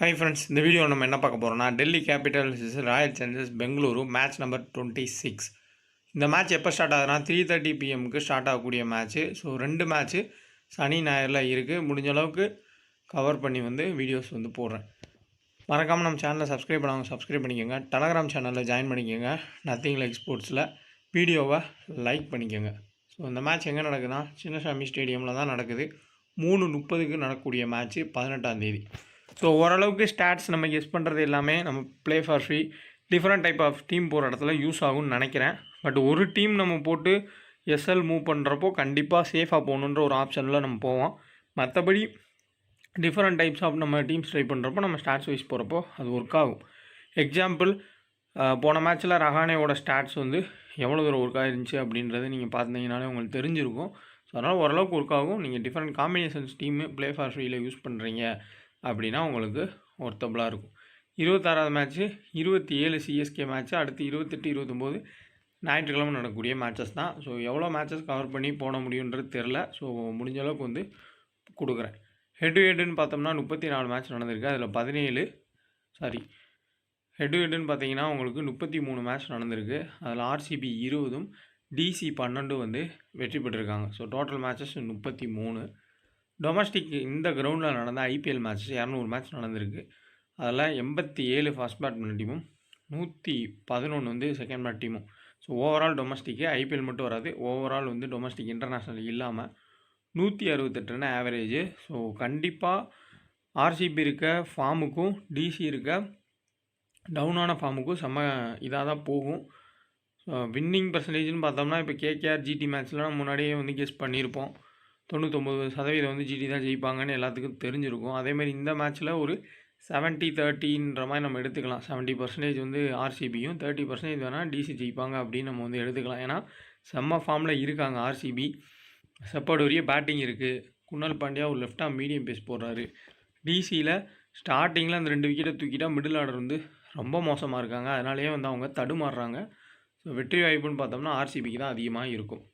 Hi friends, இந்த video நம்ம என்ன பார்க்க போகிறோம்னா Delhi Capitals Royal Challengers Bengaluru match number 26. இந்த மேட்ச் எப்போ ஸ்டார்ட் ஆகுதுன்னா 3:30 பிஎம்க்கு ஸ்டார்ட் ஆகக்கூடிய மேட்ச்சு. ஸோ 2 மேட்ச்சு சனி ஞாயிறில் இருக்குது. முடிஞ்ச அளவுக்கு கவர் பண்ணி வீடியோஸ் போடுறேன். மறக்காமல் நம்ம சேனலை சப்ஸ்கிரைப் பண்ணாங்க, சப்ஸ்கிரைப் பண்ணிக்கோங்க. டெலகிராம் சேனலில் ஜாயின் பண்ணிக்கோங்க. நத்திங் லைக் ஸ்போர்ட்ஸில் வீடியோவை லைக் பண்ணிக்கோங்க. ஸோ இந்த மேட்ச் எங்கே நடக்குதுன்னா சின்னசாமி ஸ்டேடியமில் தான் நடக்குது. 3:30க்கு நடக்கக்கூடிய மேட்ச்சு 18ஆம் தேதி. ஸோ ஓரளவுக்கு ஸ்டாட்ஸ் நம்ம கெஸ் பண்ணுறது எல்லாமே நம்ம play for free different type of team போகிற இடத்துல யூஸ் ஆகும்னு நினைக்கிறேன். பட் ஒரு டீம் நம்ம போட்டு எஸ்எல் மூவ் பண்ணுறப்போ கண்டிப்பாக சேஃபாக போகணுன்ற ஒரு ஆப்ஷனில் நம்ம போவோம். மற்றபடி டிஃப்ரெண்ட் டைப்ஸ் ஆஃப் நம்ம டீம்ஸ் ட்ரை பண்ணுறப்போ நம்ம ஸ்டாட்ஸ் வைஸ் போகிறப்போ அது ஒர்க் ஆகும். எக்ஸாம்பிள், போன மேட்ச்சில் ரஹானேவோட ஸ்டாட்ஸ் எவ்வளோ தூரம் ஒர்க் ஆகிருந்துச்சு அப்படின்றது நீங்கள் பார்த்தீங்கனாலே உங்களுக்கு தெரிஞ்சிருக்கும். ஸோ அதனால் ஓரளவுக்கு ஒர்க் ஆகும். நீங்கள் different combinations team play for ஃப்ரீயில் யூஸ் பண்ணுறீங்க அப்படின்னா உங்களுக்கு ஒர்த்தபுளாக இருக்கும். 26வது மேட்ச்சு 27 சிஎஸ்கே மேட்ச்சு, அடுத்து 28, 29 ஞாயிற்றுக்கிழமை நடக்கக்கூடிய மேட்சஸ் தான். ஸோ எவ்வளோ மேட்சஸ் கவர் பண்ணி போட முடியுன்றது தெரில. ஸோ முடிஞ்ச அளவுக்கு கொடுக்குறேன். ஹெட் டு ஹெட்டுன்னு பார்த்தோம்னா 34 மேட்ச் நடந்திருக்கு. அதில் ஹெட் டு ஹெட்டுன்னு பார்த்தீங்கன்னா உங்களுக்கு 33 மேட்ச் நடந்திருக்கு. அதில் ஆர்சிபி 20, டிசி 12 வெற்றி பெற்றிருக்காங்க. So total matches 33. டொமஸ்டிக் இந்த கிரவுண்டில் நடந்த ஐபிஎல் மேட்ச் 200 மேட்ச் நடந்திருக்கு. அதில் 87 ஃபர்ஸ்ட் பேட்மேன் டீமும் 111 செகண்ட் பேட் டீமும். ஸோ ஓவரால் டொமஸ்டிக்கு ஐபிஎல் மட்டும் வராது, ஓவரால் டொமஸ்டிக் இன்டர்நேஷ்னல் இல்லாமல் 168 ரன் ஆவரேஜு. ஸோ கண்டிப்பாக ஆர்சிபி இருக்க ஃபார்முக்கும் டிசி இருக்க டவுனான ஃபார்முக்கும் செம்ம இதாக தான் போகும். வின்னிங் பர்சன்டேஜ்னு பார்த்தோம்னா இப்போ கேகேஆர் ஜிடி மேட்ச்லாம் முன்னாடியே கெஸ் பண்ணியிருப்போம். 99% ஜிடி தான் ஜெயிப்பாங்கன்னு எல்லாத்துக்கும் தெரிஞ்சிருக்கும். அதேமாதிரி இந்த மேட்ச்சில் ஒரு 70-30ன்ற மாதிரி நம்ம எடுத்துக்கலாம். 70% ஆர்சிபியும் 30% வேணால் டிசி ஜெயிப்பாங்க அப்படின்னு நம்ம எடுத்துக்கலாம். ஏன்னா செம்ம ஃபார்மில் இருக்காங்க ஆர்சிபி. செப்படோரிய பேட்டிங் இருக்குது. குணால் பாண்டியா ஒரு லெஃப்ட் ஆர்ம் மீடியம் பேஸ் போடுறாரு. டிசியில் ஸ்டார்டிங்கில் அந்த 2 விக்கெட்டை தூக்கிட்டா மிடில் ஆர்டர் ரொம்ப மோசமாக இருக்காங்க. அதனாலேயே அவங்க தடுமாறுறாங்க. ஸோ வெற்றி வாய்ப்புன்னு பார்த்தோம்னா ஆர்சிபிக்கு தான் அதிகமாக இருக்கும்.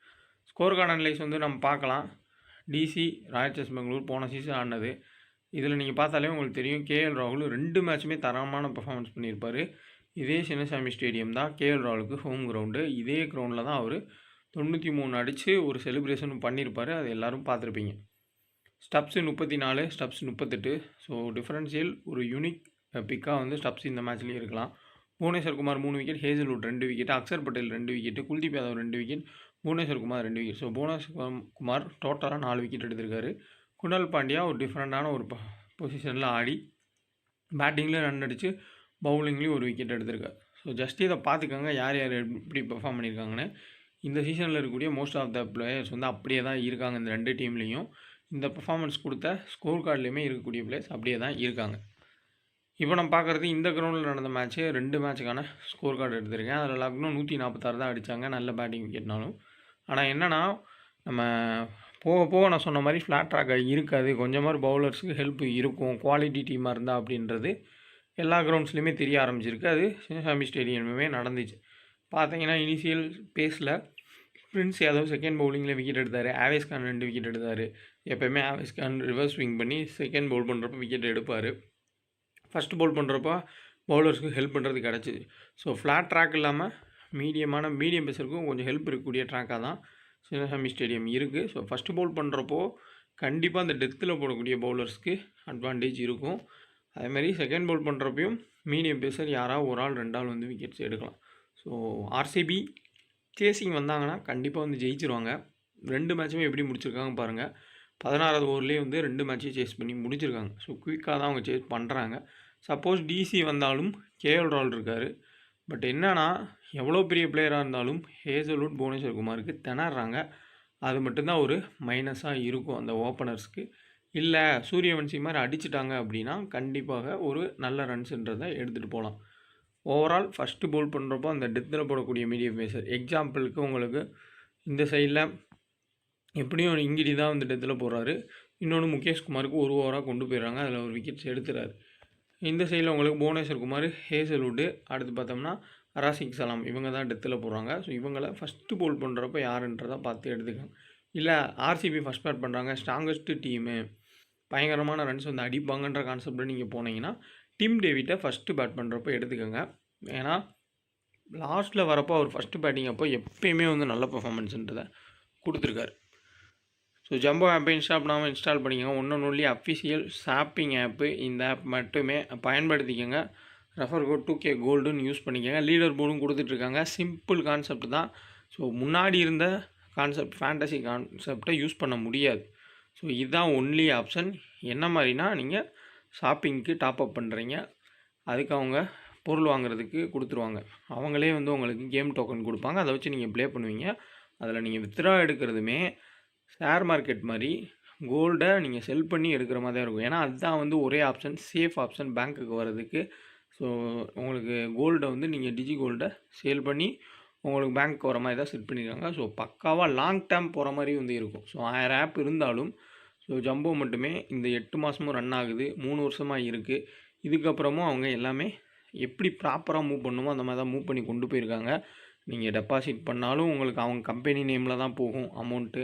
ஸ்கோர் கார்டு அனலைஸ் நம்ம பார்க்கலாம். டிசி ராயல் சேலஞ்சர்ஸ் பெங்களூர் போன சீசன் ஆனது. இதில் நீங்கள் பார்த்தாலே உங்களுக்கு தெரியும், கேஎல் ராகுல் 2 மேட்சுமே தரமான பர்ஃபார்மன்ஸ் பண்ணியிருப்பார். இதே சின்னசாமி ஸ்டேடியம் தான் கேஎல் ராகுலுக்கு ஹோம் கிரவுண்டு. இதே கிரவுண்டில் தான் அவர் 93 அடித்து ஒரு செலிப்ரேஷனும் பண்ணியிருப்பார். அது எல்லோரும் பார்த்துருப்பீங்க. Stubbs 34, Stubbs 38. ஸோ டிஃப்ரென்ஷியல் ஒரு யூனிக் பிக்காக ஸ்டப்ஸ் இந்த மேட்ச்லேயும் இருக்கலாம். Bhuvneshwar Kumar 3 wicket, Hazlewood 2 wicket, Axar Patel 2 wicket, Kuldeep Yadav 2 wicket, Bhuvneshwar Kumar 2 wicket. So Bhuvneshwar Kumar டோட்டலாக 4 விக்கெட் எடுத்திருக்காரு. குணால் பாண்டியா ஒரு டிஃப்ரெண்ட்டான ஒரு பொசிஷனில் ஆடி பேட்டிங்லேயும் ரன் அடித்து பவுலிங்லேயும் ஒரு விக்கெட் எடுத்திருக்காரு. ஸோ ஜஸ்ட் இதை பார்த்துக்கோங்க யார் யார் எப்படி பெர்ஃபார்ம் பண்ணியிருக்காங்கன்னு. இந்த சீசனில் இருக்கக்கூடிய மோஸ்ட் ஆஃப் த பிளேயர்ஸ் அப்படியே தான் இருக்காங்க. இந்த 2 டீம்லேயும் இந்த பெர்ஃபார்மன்ஸ் கொடுத்த ஸ்கோர் கார்ட்லேயுமே இருக்கக்கூடிய பிளேயர்ஸ் அப்படியே தான் இருக்காங்க. இப்போ நம்ம பார்க்குறது இந்த கிரவுண்டில் நடந்த மேட்ச்சு 2 மேட்சுக்கான ஸ்கோர் கார்டு எடுத்திருக்கேன். அதில் லக்னோ 146 தான் அடித்தாங்க, நல்ல பேட்டிங் விக்கெட்னாலும். ஆனால் என்னென்னா நம்ம போக போக நான் சொன்ன மாதிரி ஃப்ளாட் ட்ராக்காக இருக்காது. கொஞ்சமாக பவுலர்ஸுக்கு ஹெல்ப் இருக்கும் குவாலிட்டி டீமாக இருந்தால் அப்படின்றது எல்லா கிரவுண்ட்ஸ்லையுமே தெரிய ஆரம்பிச்சிருக்கு. அது சின்னசாமி ஸ்டேடியமுமே நடந்துச்சு. பார்த்தீங்கன்னா இனிஷியல் பேஸில் பிரின்ஸ் யாதவ் செகண்ட் பவுலிங்கில் விக்கெட் எடுத்தார். ஆவேஸ் கான் 2 விக்கெட் எடுத்தார். எப்போயுமே ஆவேஸ் கான் ரிவர்ஸ் ஸ்விங் பண்ணி செகண்ட் பவுல் பண்ணுறப்ப விக்கெட் எடுப்பார். ஃபஸ்ட்டு பவுல் பண்ணுறப்போ பவுலர்ஸ்க்கு ஹெல்ப் பண்ணுறது கிடச்சிது. ஸோ ஃப்ளாட் ட்ராக் இல்லாமல் மீடியம் பேஸருக்கும் கொஞ்சம் ஹெல்ப் இருக்கக்கூடிய ட்ராக்காக தான் சின்னசாமி ஸ்டேடியம் இருக்குது. ஸோ ஃபஸ்ட்டு பவுல் பண்ணுறப்போ கண்டிப்பாக அந்த டெத்தில் போடக்கூடிய பவுலர்ஸ்க்கு அட்வான்டேஜ் இருக்கும். அதேமாதிரி செகண்ட் பவுல் பண்ணுறப்பையும் மீடியம் பேஸர் யாராவது ஒரு ஆள் 2 ஆள் விக்கெட்ஸ் எடுக்கலாம். ஸோ ஆர்சிபி சேசிங் வந்தாங்கன்னா கண்டிப்பாக ஜெயிச்சிருவாங்க. 2 மேட்சுமே எப்படி முடிச்சிருக்காங்க பாருங்கள். 16வது ஓவர்லேயே 2 மேட்சையும் சேஸ் பண்ணி முடிச்சிருக்காங்க. ஸோ குயிக்காக தான் அவங்க சேஸ் பண்ணுறாங்க. சப்போஸ் டிசி வந்தாலும் கேஎல் ராகுல் இருக்கார். பட் என்னன்னா எவ்வளோ பெரிய பிளேயராக இருந்தாலும் ஹேசல்வுட் புவனேஸ்வர் குமாருக்கு திணறாங்க. அது மட்டும்தான் ஒரு மைனஸாக இருக்கும் அந்த ஓப்பனர்ஸ்க்கு. இல்லை சூரியவன்சி மாதிரி அடிச்சிட்டாங்க அப்படின்னா கண்டிப்பாக ஒரு நல்ல ரன்ஸுன்றதை எடுத்துகிட்டு போகலாம். ஓவரால் ஃபஸ்ட்டு பவுல் பண்ணுறப்போ அந்த டெத்தில் போடக்கூடிய மீடியம் பேசர், எக்ஸாம்பிளுக்கு உங்களுக்கு இந்த சைடில் எப்படியும் இங்கிடி தான் டெத்தில் போடுறாரு. இன்னொன்று முகேஷ் குமாருக்கு ஒரு ஓவராக கொண்டு போயிடுறாங்க. அதில் ஒரு விக்கெட்ஸ் எடுத்துறாரு. இந்த சைடில் உங்களுக்கு புவனேஸ்வர் குமார், ஹேசல்வுட்டு, அடுத்து பார்த்தோம்னா ராசிக் சலாம் இவங்க தான் டெத்தில் போடுறாங்க. ஸோ இவங்களை ஃபஸ்ட்டு பவுல் பண்ணுறப்ப யாருன்றதை பார்த்து எடுத்துக்காங்க. இல்லை ஆர்சிபி ஃபஸ்ட் பேட் பண்ணுறாங்க, ஸ்ட்ராங்கஸ்ட்டு டீமு பயங்கரமான ரன்ஸ் வந்து அடிப்பாங்கன்ற கான்செப்டில் நீங்கள் போனீங்கன்னா டிம் டேவிட்டை ஃபஸ்ட்டு பேட் பண்ணுறப்போ எடுத்துக்கோங்க. ஏன்னா லாஸ்ட்டில் வரப்போ அவர் ஃபஸ்ட்டு பேட்டிங் அப்போ எப்பயுமே வந்து நல்ல பர்ஃபார்மன்ஸுன்றதை கொடுத்துருக்காரு. ஸோ ஜம்போ ஆப்பை இன்ஸ்டால் பண்ணிக்கோங்க. ஒன்லி அஃபிஷியல் ஷாப்பிங் ஆப்பு. இந்த ஆப் மட்டுமே பயன்படுத்திக்கோங்க. ரெஃபர் கோட் 2K கோல்டுன்னு யூஸ் பண்ணிக்கோங்க. லீடர் போர்டும் கொடுத்துட்ருக்காங்க. சிம்பிள் கான்செப்ட் தான். ஸோ முன்னாடி இருந்த கான்செப்ட் ஃபேண்டசி கான்செப்டை யூஸ் பண்ண முடியாது. ஸோ இதுதான் ஒன்லி ஆப்ஷன். என்ன மாதிரினா நீங்கள் ஷாப்பிங்க்கு டாப்அப் பண்ணுறீங்க, அதுக்கு அவங்க பொருள் வாங்குறதுக்கு கொடுத்துருவாங்க. அவங்களே வந்து உங்களுக்கு கேம் டோக்கன் கொடுப்பாங்க. அதை வச்சு நீங்கள் ப்ளே பண்ணுவீங்க. அதில் நீங்கள் வித்ட்ரா எடுக்கிறதுமே ஷேர் மார்க்கெட் மாதிரி கோல்டை நீங்கள் செல் பண்ணி எடுக்கிற மாதிரி தான் இருக்கும். ஏன்னா அதுதான் வந்து ஒரே ஆப்ஷன், சேஃப் ஆப்ஷன் பேங்க்குக்கு வர்றதுக்கு. ஸோ உங்களுக்கு கோல்டை வந்து நீங்கள் டிஜி கோல்டை சேல் பண்ணி உங்களுக்கு பேங்க் வர மாதிரி தான் செட் பண்ணியிருக்காங்க. ஸோ பக்காவாக லாங் டேர்ம் போகிற மாதிரி வந்து இருக்கும். ஸோ 1000 ஆப் இருந்தாலும் ஸோ ஜம்போ மட்டுமே இந்த 8 மாதமும் ரன் ஆகுது, 3 வருஷமாக இருக்குது. இதுக்கப்புறமும் அவங்க எல்லாமே எப்படி ப்ராப்பராக மூவ் பண்ணுமோ அந்த மாதிரி தான் மூவ் பண்ணி கொண்டு போயிருக்காங்க. நீங்கள் டெபாசிட் பண்ணாலும் உங்களுக்கு அவங்க கம்பெனி நேமில் தான் போகும் அமௌண்ட்டு.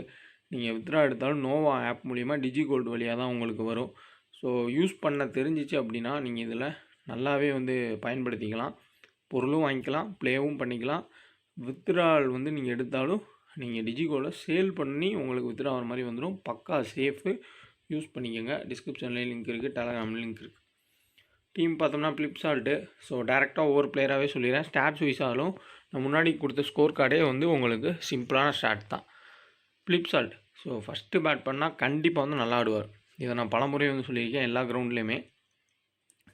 நீங்கள் வித்ட்ரா எடுத்தாலும் நோவா ஆப் மூலிமா டிஜி கோல்டு வழியாக தான் உங்களுக்கு வரும். ஸோ யூஸ் பண்ண தெரிஞ்சிச்சு அப்படின்னா நீங்கள் இதில் நல்லாவே வந்து பயன்படுத்திக்கலாம். பொருளும் வாங்கிக்கலாம், ப்ளேவும் பண்ணிக்கலாம். வித்ட்ரால் வந்து நீங்கள் எடுத்தாலும் நீங்கள் டிஜி கோல்டை சேல் பண்ணி உங்களுக்கு வித்ட்ரா ஆகிற மாதிரி வந்துடும். பக்கா சேஃபு, யூஸ் பண்ணிக்கோங்க. டிஸ்கிரிப்ஷன்லேயும் லிங்க் இருக்குது, டெலகிராம் லிங்க் இருக்குது. டீம் பார்த்தோம்னா ஃப்ளிப்சால்ட்டு. ஸோ டேரெக்டாக ஒவ்வொரு பிளேயராகவே சொல்லிடுறேன். ஸ்டாட்ஸ் வைஸாலும் நான் முன்னாடி கொடுத்த ஸ்கோர் கார்டே வந்து உங்களுக்கு சிம்பிளான ஸ்டாட் தான். ஃப்ளிப்சால்ட் ஸோ ஃபஸ்ட்டு பேட் பண்ணால் கண்டிப்பாக வந்து நல்லா ஆடுவார். இதை நான் பலமுறை வந்து சொல்லியிருக்கேன் எல்லா கிரவுண்ட்லேயுமே.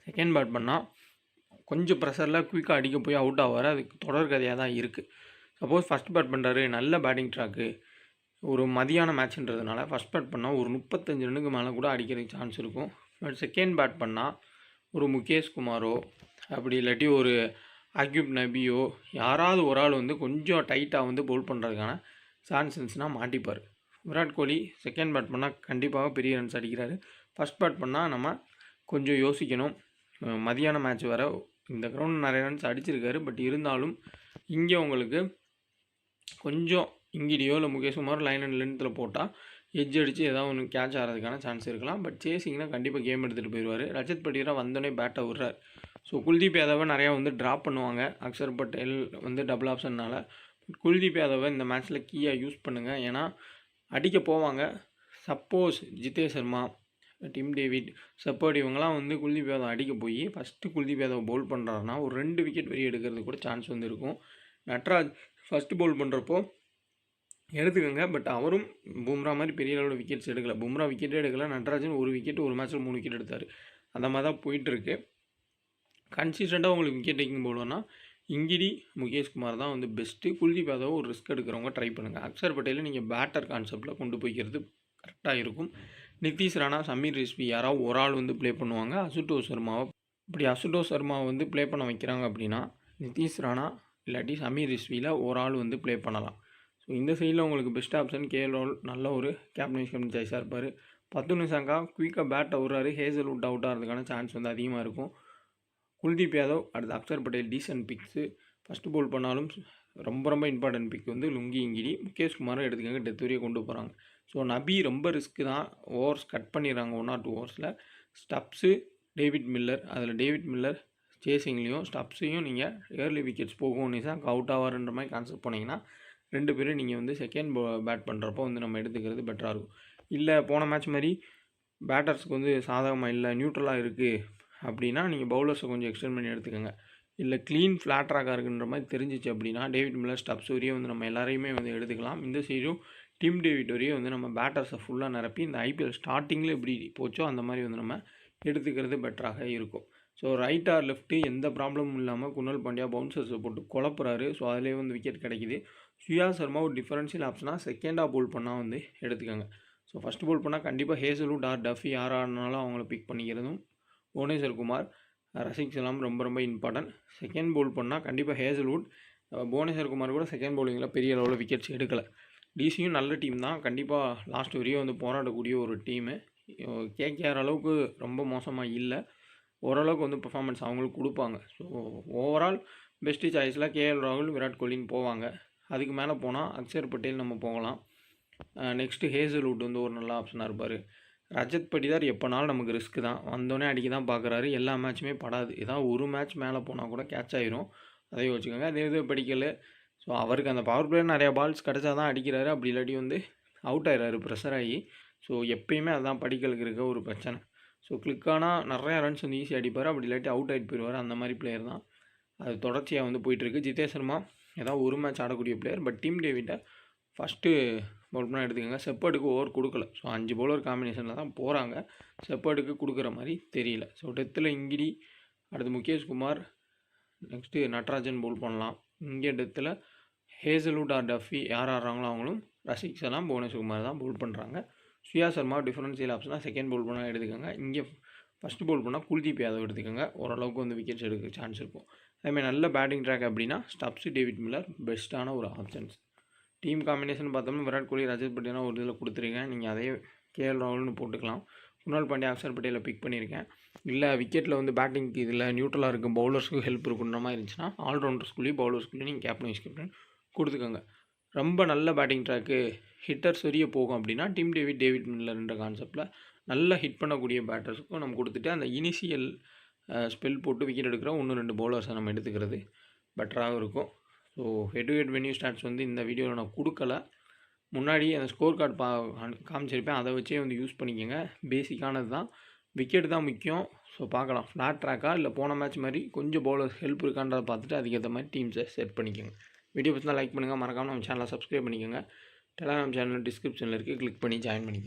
செகண்ட் பேட் பண்ணால் கொஞ்சம் ப்ரெஷரில் குயிக்காக அடிக்க போய் அவுட் ஆவார். அதுக்கு தொடர் கதையாக தான் இருக்குது. சப்போஸ் ஃபஸ்ட் பேட் பண்ணுறாரு, நல்ல பேட்டிங் ட்ராக்கு, ஒரு மதியான மேட்ச்ன்றதுனால ஃபஸ்ட் பேட் பண்ணால் ஒரு 35 ரன்னுக்கு மேலே கூட அடிக்கிறதுக்கு சான்ஸ் இருக்கும். பட் செகண்ட் பேட் பண்ணால் ஒரு முகேஷ் குமாரோ அப்படி இல்லாட்டி ஒரு அக்யூப் நபியோ யாராவது ஒரு ஆள் வந்து கொஞ்சம் டைட்டாக வந்து பவுல் பண்ணுறதுக்கான சான்சஸ்னால் மாட்டிப்பார். விராட் கோலி செகண்ட் பேட் பண்ணால் கண்டிப்பாக பெரிய ரன்ஸ் அடிக்கிறாரு. ஃபஸ்ட் பேட் பண்ணால் நம்ம கொஞ்சம் யோசிக்கணும். மதியான மேட்ச் வர இந்த கிரவுண்ட் நிறைய ரன்ஸ் அடிச்சிருக்காரு. பட் இருந்தாலும் இங்கே உங்களுக்கு கொஞ்சம் இங்கிடியோ இல்லை முகேஷ் குமார் லைன் அண்ட் லென்த்தில் போட்டால் எட்ஜ் அடித்து ஏதாவது ஒன்று கேட்ச் ஆகிறதுக்கான சான்ஸ் இருக்கலாம். பட் சேசிங்னா கண்டிப்பாக கேம் எடுத்துகிட்டு போயிடுவார். ரஜத் பட்டியலா வந்தோடனே பேட்டை விடுறார். ஸோ குல்தீப் யாதவை நிறையா வந்து ட்ராப் பண்ணுவாங்க. அக்ஷர் பட்டேல் வந்து டபுள் ஆப்ஷன்னால். குல்தீப் யாதவை இந்த மேட்ச்சில் கீயாக யூஸ் பண்ணுங்கள். ஏன்னா அடிக்க போவாங்க. Suppose Jitesh Sharma, Tim David, support இவங்களாம் வந்து குல்தீப் யாதவ் அடிக்க போய் ஃபஸ்ட்டு குல்தீப் யாதவ் பவுல் பண்ணுறாருன்னா ஒரு 2 விக்கெட் வெளியே எடுக்கிறதுக்கு கூட சான்ஸ் வந்து இருக்கும். நட்ராஜ் ஃபஸ்ட்டு பவுல் பண்ணுறப்போ எடுத்துக்கோங்க. பட் அவரும் பும்ரா மாதிரி பெரிய அளவில் விக்கெட்ஸ் எடுக்கலை. பும்ரா விக்கெட்டே எடுக்கலை. நட்ராஜன் ஒரு விக்கெட், ஒரு மேட்ச்சில் 3 விக்கெட் எடுத்தார். அந்த மாதிரி தான் போயிட்டுருக்கு. கன்சிஸ்டண்ட்டாக உங்களுக்கு விக்கெட் டேக்கிங் போலன்னா இங்கிடி, முகேஷ் குமார் தான் வந்து பெஸ்ட்டு. குல்தீப் யாதவ் ஒரு ரிஸ்க் எடுக்கிறவங்க ட்ரை பண்ணுங்கள். அக்ஷர் பட்டேல் நீங்கள் பேட்டர் கான்செப்டில் கொண்டு போய்க்கிறது கரெக்டாக இருக்கும். நிதிஷ் ராணா, சமீர் ரிஸ்வி யாராவது ஒரு ஆள் வந்து ப்ளே பண்ணுவாங்க. அசுட்டோஷ் சர்மாவை இப்படி அசுட்டோஷ் சர்மாவை வந்து ப்ளே பண்ண வைக்கிறாங்க அப்படின்னா நிதிஷ் ராணா இல்லாட்டி சமீர் ரிஸ்வியில் ஒரு ஆள் வந்து ப்ளே பண்ணலாம். ஸோ இந்த சைடில் உங்களுக்கு பெஸ்ட் ஆப்ஷன் கேஎல் ராகுல் நல்ல ஒரு கேப்டன் சாய்ஸாக இருப்பார். 10 நிமிஷங்கா குயிக்காக பேட்டை விடுறாரு. ஹேசல்வுட் அவுட் ஆகிறதுக்கான சான்ஸ் வந்து அதிகமாக இருக்கும். குல்தீப் யாதவ் அடுத்து Axar Patel decent picks. First bowl பண்ணாலும் ரொம்ப இம்பார்ட்டன்ட் பிக் வந்து லுங்கி இங்கிடி. முகேஷ் குமாரும் எடுத்துக்கங்க, டெத் வரையும் கொண்டு போகிறாங்க. ஸோ நபி ரொம்ப ரிஸ்க்கு தான். ஓவர்ஸ் கட் பண்ணிடுறாங்க 1 or 2 ஓவர்ஸில். ஸ்டப்ஸு, டேவிட் மில்லர், அதில் டேவிட் மில்லர் சேசிங்லேயும் ஸ்டப்ஸையும் நீங்கள் ஏர்லி விக்கெட்ஸ் போகும் நிசாக் அவுட் ஆவார்ன்ற மாதிரி கான்செப்ட் போனீங்கன்னா 2 பேரும் நீங்கள் வந்து செகண்ட் பேட் பண்ணுறப்போ வந்து நம்ம எடுத்துக்கிறது பெட்டராக இருக்கும். இல்லை போன மேட்ச் மாதிரி பேட்டர்ஸுக்கு வந்து சாதகமாக இல்லை, நியூட்ரலாக இருக்குது அப்படின்னா நீங்கள் பவுலர்ஸை கொஞ்சம் எக்ஸ்டெண்ட் பண்ணி எடுத்துக்கோங்க. இல்லை க்ளீன் ஃப்ளாட் ட்ராக்காக இருக்குன்ற மாதிரி தெரிஞ்சிச்சு அப்படின்னா டேவிட் மில்லர், ஸ்டப்ஸ் வரையும் வந்து நம்ம எல்லாரையுமே வந்து எடுத்துக்கலாம். இந்த சைடும் டிம் டேவிட் வரையும் வந்து நம்ம பேட்டர்ஸை ஃபுல்லாக நிரப்பி இந்த ஐபிஎல் ஸ்டார்டிங்கில் எப்படி போச்சோ அந்த மாதிரி வந்து நம்ம எடுத்துக்கிறது பெட்டராக இருக்கும். ஸோ ரைட் ஆர் லெஃப்ட்டு எந்த ப்ராப்ளமும் இல்லாமல் குணல் பாண்டியா பவுன்சர்ஸை போட்டு குழப்புறாரு. ஸோ அதிலே வந்து விக்கெட் கிடைக்கிது. சுயா சர்மா ஒரு டிஃபரன்ஷியல் ஆப்ஷனாக செகண்டாக பவுல் பண்ணால் வந்து எடுத்துக்கோங்க. ஸோ ஃபஸ்ட்டு பவுல் பண்ணால் கண்டிப்பாக ஹேசல்வுட் ஆர் டஃபி யார் ஆடினாலும் அவங்கள பிக் பண்ணிக்கிறதும். புவனேஸ்வர் குமார், ரசிக் சலாம் ரொம்ப இம்பார்ட்டன்ட். செகண்ட் பவுல் பண்ணால் கண்டிப்பாக ஹேசல்வுட். புவனேஸ்வர் குமார் கூட செகண்ட் பவுலிங்கில் பெரிய அளவில் விக்கெட்ஸ் எடுக்கலை. டிசியும் நல்ல டீம் தான். கண்டிப்பாக லாஸ்ட் வரையும் வந்து போராடக்கூடிய ஒரு டீமு. கேகேஆர் அளவுக்கு ரொம்ப மோசமாக இல்லை. ஓரளவுக்கு வந்து பெர்ஃபார்மன்ஸ் அவங்களுக்கு கொடுப்பாங்க. ஸோ ஓவரால் பெஸ்ட்டு சாய்ஸில் கேஎல் ராகுல், விராட் கோலின்னு போவாங்க. அதுக்கு மேலே போனால் அக்ஷர் பட்டேல் நம்ம போகலாம். நெக்ஸ்ட்டு ஹேசல்வுட் வந்து ஒரு நல்ல ஆப்ஷனாக இருப்பார். ரஜத் படிதார் எப்போனாலும் நமக்கு ரிஸ்க் தான். வந்தோடனே அடிக்க தான் பார்க்குறாரு. எல்லா மேட்சுமே படாது. ஏதாவது ஒரு மேட்ச் மேலே போனால் கூட கேட்ச் ஆயிரும். அதையும் வச்சுக்கோங்க. அதே இது படிக்கல். ஸோ அவருக்கு அந்த பவர் பிளேயர் நிறையா பால்ஸ் கிடச்சா தான் அடிக்கிறாரு. அப்படி இல்லாட்டி வந்து அவுட் ஆயிடுறாரு ப்ரெஷர் ஆகி. ஸோ எப்பயுமே அதுதான் படிக்கலுக்கு இருக்க ஒரு பிரச்சனை. ஸோ கிளிக் ஆனால் நிறையா ரன்ஸ் வந்து ஈஸியாக அடிப்பார். அப்படி இல்லாட்டி அவுட் ஆகிட்டு போயிடுவார். அந்த மாதிரி பிளேயர் தான். அது தொடர்ச்சியாக வந்து போயிட்டுருக்கு. ஜிதேஷ் சர்மா ஏதாவது ஒரு மேட்ச் ஆடக்கூடிய பிளேயர். பட் டீம் டேவிட்டை ஃபஸ்ட்டு பவுல் பண்ணால் எடுத்துக்கோங்க. செப்பர்டுக்கு ஓவர் கொடுக்கல. ஸோ 5 பவுலர் காம்பினேஷனில் தான் போகிறாங்க. செப்பர்டுக்கு கொடுக்குற மாதிரி தெரியல. ஸோ டெத்தில் இங்கிடி, அடுத்து முகேஷ் குமார், நெக்ஸ்ட்டு நட்ராஜன் பவுல் பண்ணலாம். இங்கே டெத்தில் ஹேசல்வுட் ஆர் டஃபி யார் ஆடுறாங்களோ அவங்களும் ரசிக் சலாம், புவனேஸ்குமார் தான் பவுல் பண்ணுறாங்க. ஸ்ரீயா சர்மா டிஃபரன்ஷியல் ஆப்ஷனாக செகண்ட் பவுல் பண்ணால் எடுத்துக்கோங்க. இங்கே ஃபஸ்ட்டு பவுல் பண்ணால் குல்தீப் யாதவ் எடுத்துக்கோங்க. ஓரளவுக்கு வந்து விக்கெட்ஸ் எடுக்க சான்ஸ் இருக்கும். அதேமாதிரி நல்ல பேட்டிங் ட்ராக் அப்படின்னா ஸ்டப்ஸு, டேவிட் மில்லர் பெஸ்ட்டான ஒரு ஆப்ஷன்ஸ். டீம் காம்பினேஷன் பார்த்தோம்னா விராட் கோலி, ரஜத் பட்டியலாம் ஒரு இதில் கொடுத்துருக்கேன். நீங்கள் அதே கேஎல் ராகுல்னு போட்டுக்கலாம். குணால் பாண்டியா, அக்ஷர் பட்டேலை பிக் பண்ணியிருக்கேன். இல்லை விக்கெட்டில் வந்து பேட்டிங்க்கு இதில் நியூட்ரலாக இருக்கும் பவுலர்ஸ்க்கு ஹெல்ப் இருக்குன்ற மாதிரி இருந்துச்சுன்னா ஆல்ரவுண்டர்ஸ்குள்ளேயும் பவுலர்ஸ்குள்ளேயும் நீங்கள் கேப்டன் வைஸ் கேப்டன் கொடுத்துக்கோங்க. ரொம்ப நல்ல பேட்டிங் ட்ராக்கு ஹிட்டர்ஸ் வரிய போகும் அப்படின்னா டீம் டேவிட் மில்லர்ன்ற கான்செப்டில் நல்லா ஹிட் பண்ணக்கூடிய பேட்டர்ஸுக்கும் நம்ம கொடுத்துட்டு அந்த இனிஷியல் ஸ்பெல் போட்டு விக்கெட் எடுக்கிற 1-2 பவுலர்ஸை நம்ம எடுத்துக்கிறது பெட்டராக இருக்கும். So head to head venue stats வந்து இந்த வீடியோவில் நான் கொடுக்கல. முன்னாடி அந்த ஸ்கோர் கார்டு காமிச்சிருப்பேன். அதை வச்சே வந்து யூஸ் பண்ணிக்கோங்க. பேசிக்கானது தான். விக்கெட் தான் முக்கியம். ஸோ பார்க்கலாம் ஃப்ளாட் ட்ராக்காக இல்லை போன மேட்ச் மாதிரி கொஞ்சம் பவுலர்ஸ் ஹெல்ப் இருக்கான்றதை பார்த்துட்டு அதுக்கேற்ற மாதிரி டீம்ஸை செட் பண்ணிக்கோங்க. வீடியோ பற்றி லைக் பண்ணுங்கள். மறக்காமல் நம்ம சேனலை சப்ஸ்கிரைப் பண்ணிக்கோங்க. டெலிகிராம் சேனல் டிஸ்கிரிப்ஷனில் இருக்குது. கிளிக் பண்ணி ஜாயின் பண்ணிக்கோங்க.